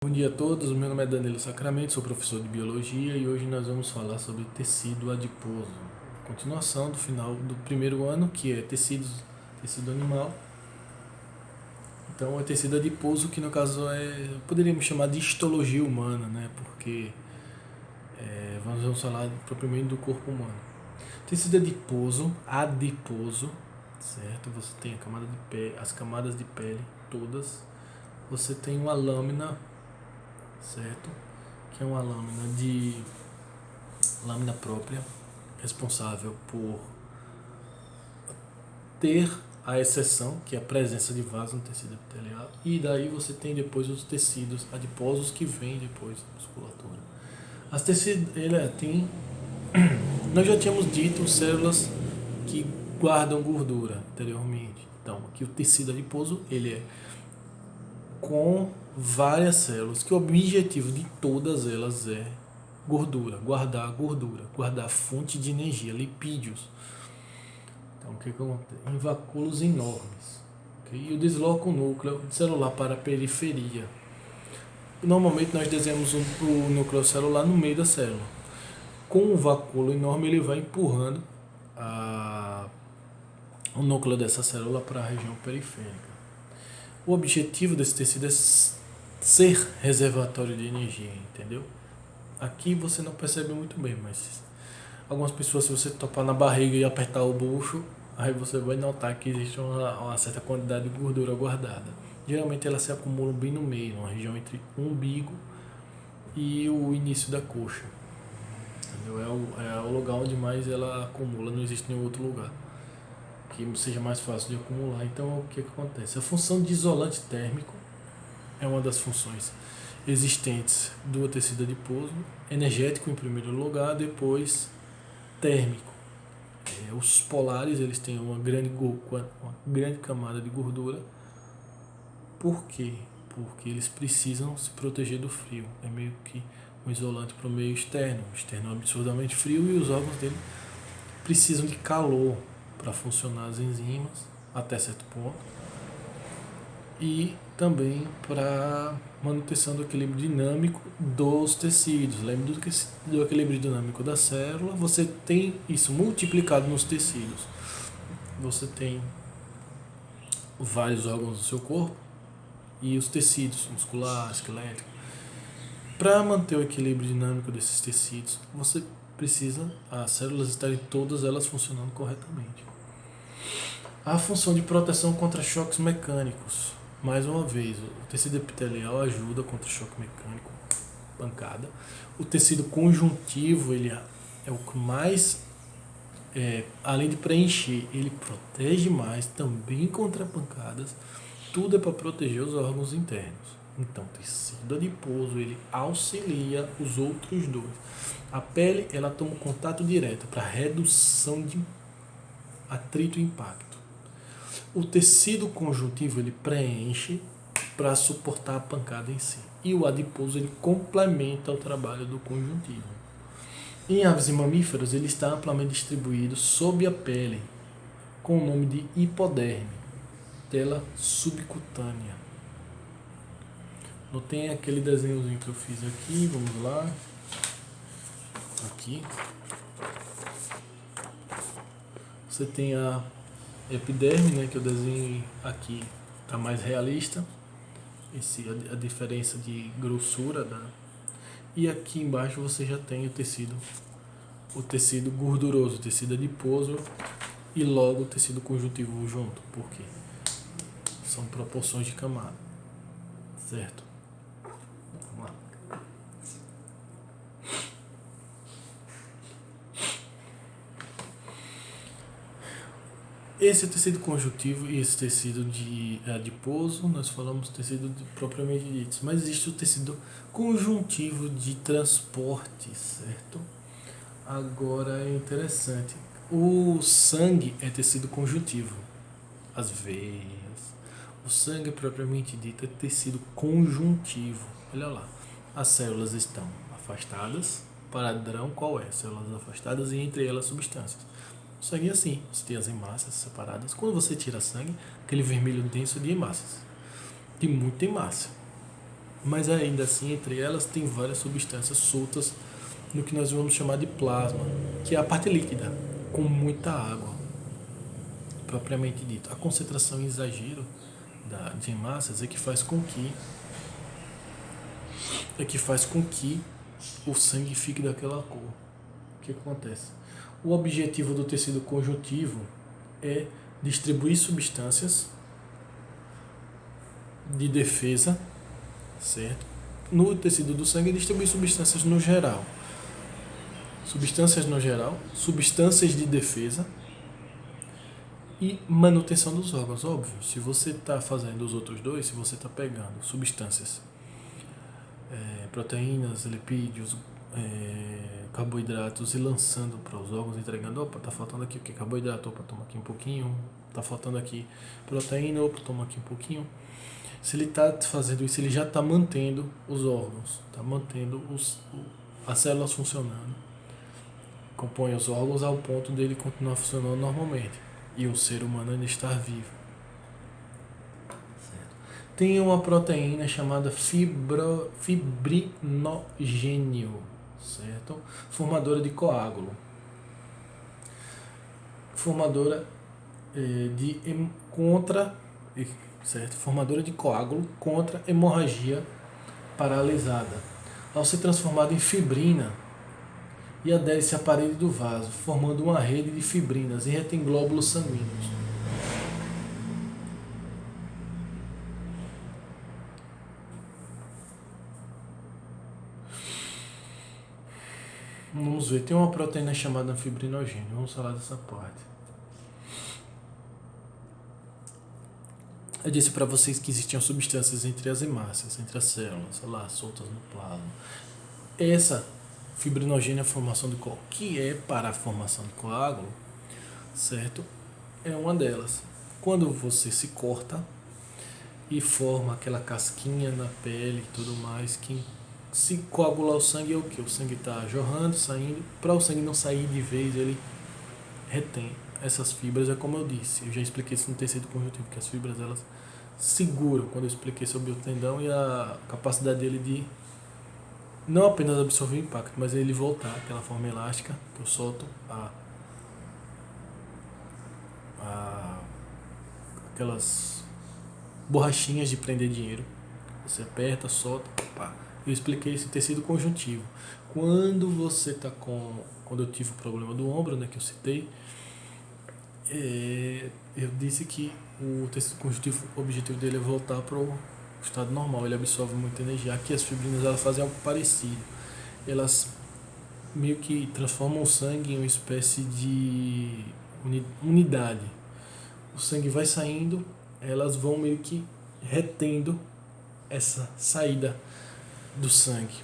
Bom dia a todos, meu nome é Danilo Sacramento, sou professor de Biologia e hoje nós vamos falar sobre tecido adiposo. Continuação do final do primeiro ano, que é tecido animal. Então é tecido adiposo, que no caso poderíamos chamar de histologia humana, né? Porque vamos falar propriamente do corpo humano. Tecido adiposo, certo? Você tem a camada de pele, as camadas de pele todas. Você tem uma lâmina, certo? Que é uma lâmina própria, responsável por ter a exceção, que é a presença de vaso no tecido epitelial, e daí você tem depois os tecidos adiposos que vêm depois da musculatura. As tecidos, nós já tínhamos dito células que guardam gordura anteriormente. Então, aqui o tecido adiposo, ele é com várias células, que o objetivo de todas elas é gordura, guardar fonte de energia, lipídios. Então, o que acontece? Em vacúolos enormes. Okay? E desloca o núcleo celular para a periferia. Normalmente nós desenhamos o núcleo celular no meio da célula. Com um vacúolo enorme, ele vai empurrando o núcleo dessa célula para a região periférica. O objetivo desse tecido é ser reservatório de energia, entendeu? Aqui você não percebe muito bem, mas algumas pessoas, se você topar na barriga e apertar o bucho, aí você vai notar que existe uma certa quantidade de gordura guardada. Geralmente ela se acumula bem no meio, numa região entre o umbigo e o início da coxa. Entendeu? É o lugar onde mais ela acumula, não existe nenhum outro lugar que seja mais fácil de acumular. Então, o que acontece? A função de isolante térmico é uma das funções existentes do tecido adiposo, energético em primeiro lugar, depois térmico. Os polares, eles têm uma grande camada de gordura. Por quê? Porque eles precisam se proteger do frio. É meio que um isolante para o meio externo. O externo é absurdamente frio e os órgãos dele precisam de calor para funcionar as enzimas até certo ponto. E também para manutenção do equilíbrio dinâmico dos tecidos. Lembre do equilíbrio dinâmico da célula, você tem isso multiplicado nos tecidos. Você tem vários órgãos do seu corpo e os tecidos muscular, esquelético. Para manter o equilíbrio dinâmico desses tecidos, você precisa as células estarem todas elas funcionando corretamente. A função de proteção contra choques mecânicos. Mais uma vez, o tecido epitelial ajuda contra o choque mecânico, pancada. O tecido conjuntivo, ele é o que mais, além de preencher, ele protege mais também contra pancadas. Tudo é para proteger os órgãos internos. Então, o tecido adiposo, ele auxilia os outros dois. A pele, ela toma contato direto para redução de atrito e impacto. O tecido conjuntivo, ele preenche para suportar a pancada em si. E o adiposo, ele complementa o trabalho do conjuntivo. Em aves e mamíferos, ele está amplamente distribuído sob a pele, com o nome de hipoderme, tela subcutânea. Notem aquele desenhozinho que eu fiz aqui, vamos lá. Aqui. Você tem a epiderme, né, que eu desenhei aqui, está mais realista. A diferença de grossura e aqui embaixo você já tem o tecido gorduroso, o tecido adiposo e logo o tecido conjuntivo junto, porque são proporções de camada, certo? Vamos lá. Esse tecido conjuntivo e esse tecido adiposo, nós falamos tecido propriamente dito, mas existe o tecido conjuntivo de transporte, certo? Agora é interessante, o sangue é tecido conjuntivo, as veias, o sangue propriamente dito é tecido conjuntivo. Olha lá, as células estão afastadas, padrão qual é? Células afastadas e entre elas substâncias. O sangue é assim, você tem as hemácias separadas. Quando você tira sangue, aquele vermelho denso de hemácias, de muita hemácia. Mas ainda assim, entre elas, tem várias substâncias soltas no que nós vamos chamar de plasma, que é a parte líquida, com muita água, propriamente dito. A concentração em exagero de massas é que faz com que o sangue fique daquela cor. O que acontece? O objetivo do tecido conjuntivo é distribuir substâncias de defesa, certo? No tecido do sangue, distribuir substâncias no geral. Substâncias de defesa e manutenção dos órgãos. Óbvio, se você está fazendo os outros dois, se você está pegando substâncias, proteínas, lipídios, carboidratos e lançando para os órgãos, entregando, opa, tá faltando aqui o que? Carboidrato, opa, toma aqui um pouquinho, tá faltando aqui proteína, opa, toma aqui um pouquinho. Se ele está fazendo isso, ele já está mantendo os órgãos, está mantendo as células funcionando, compõe os órgãos ao ponto dele continuar funcionando normalmente e o ser humano ainda estar vivo. Tem uma proteína chamada fibrinogênio, certo? Formadora de coágulo. Formadora Formadora de coágulo contra hemorragia paralisada. Ao ser transformada em fibrina e adere-se à parede do vaso, formando uma rede de fibrinas e retém glóbulos sanguíneos. Vamos ver, tem uma proteína chamada fibrinogênio. Vamos falar dessa parte. Eu disse para vocês que existiam substâncias entre as hemácias, entre as células, lá, soltas no plasma. Essa fibrinogênio, a formação de coágulo, que é para a formação de coágulo, certo? É uma delas. Quando você se corta e forma aquela casquinha na pele e tudo mais, que se coagular o sangue é o que? O sangue está jorrando, saindo. Para o sangue não sair de vez, ele retém essas fibras. É como eu disse, eu já expliquei isso no tecido conjuntivo, que as fibras elas seguram, quando eu expliquei sobre o tendão e a capacidade dele de não apenas absorver o impacto, mas ele voltar aquela forma elástica que eu solto aquelas borrachinhas de prender dinheiro. Você aperta, solta, pá. Eu expliquei esse tecido conjuntivo. Quando eu tive o problema do ombro, né, que eu citei, eu disse que o tecido conjuntivo, o objetivo dele é voltar para o estado normal. Ele absorve muita energia. Aqui as fibrinas elas fazem algo parecido. Elas meio que transformam o sangue em uma espécie de unidade. O sangue vai saindo, elas vão meio que retendo essa saída do sangue.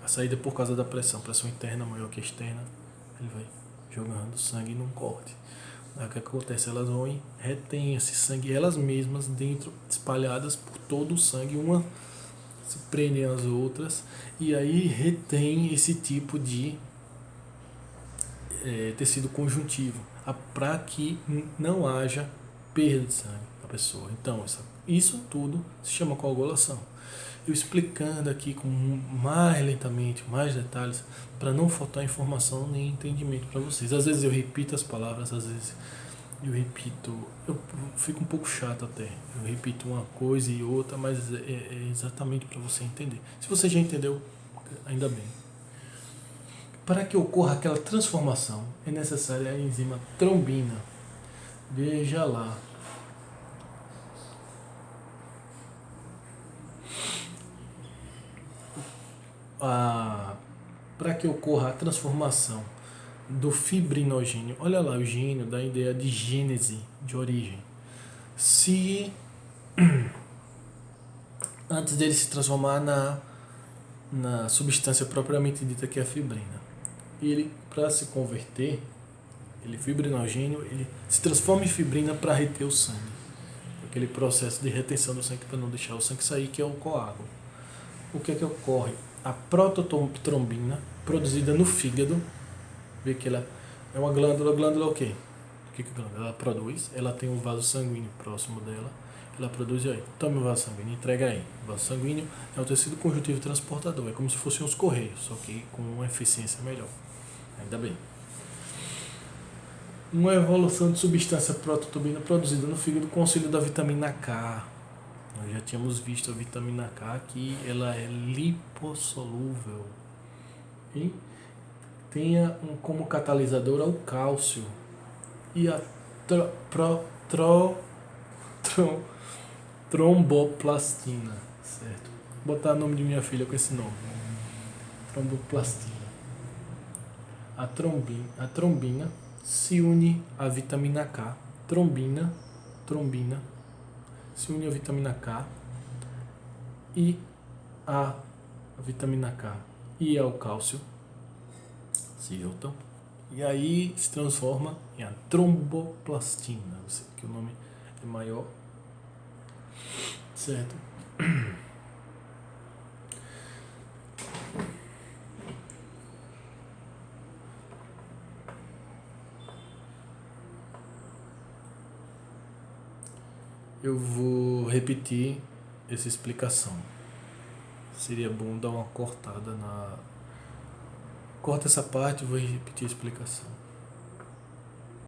A saída por causa da pressão interna maior que externa, ele vai jogando sangue num corte. Aí o que acontece? Elas vão e retêm esse sangue, elas mesmas dentro, espalhadas por todo o sangue, uma se prendem às outras, e aí retém esse tipo de tecido conjuntivo, para que não haja perda de sangue da pessoa. Então, isso tudo se chama coagulação. Eu explicando aqui com mais lentamente, mais detalhes, para não faltar informação nem entendimento para vocês. Às vezes eu repito as palavras, às vezes eu fico um pouco chato até. Eu repito uma coisa e outra, mas é exatamente para você entender. Se você já entendeu, ainda bem. Para que ocorra aquela transformação, é necessária a enzima trombina. Veja lá. Para que ocorra a transformação do fibrinogênio, olha lá, o gênio da ideia de gênese, de origem. Se antes dele se transformar na substância propriamente dita, que é a fibrina, ele, para se converter, fibrinogênio, ele se transforma em fibrina para reter o sangue. Aquele processo de retenção do sangue para não deixar o sangue sair, que é o coágulo. O que é que ocorre? A prototrombina, produzida no fígado, vê que ela é uma glândula. Glândula é o quê? O que a glândula ela produz? Ela tem um vaso sanguíneo próximo dela. ela produz aí. Tome o vaso sanguíneo, entrega aí. O vaso sanguíneo é o tecido conjuntivo transportador, é como se fossem os correios, só que com uma eficiência melhor. Ainda bem. Uma evolução de substância prototubina produzida no fígado com auxílio da vitamina K. Nós já tínhamos visto a vitamina K que ela é lipossolúvel e tenha como catalisador o cálcio e a tromboplastina, certo? Vou botar o nome de minha filha com esse nome, tromboplastina. A trombina se une à vitamina K. Trombina se une à vitamina K e a vitamina K e ao cálcio se juntam e aí se transforma em a tromboplastina, que o nome é maior, certo? Eu vou repetir essa explicação. Seria bom dar uma cortada na... Corta essa parte e vou repetir a explicação.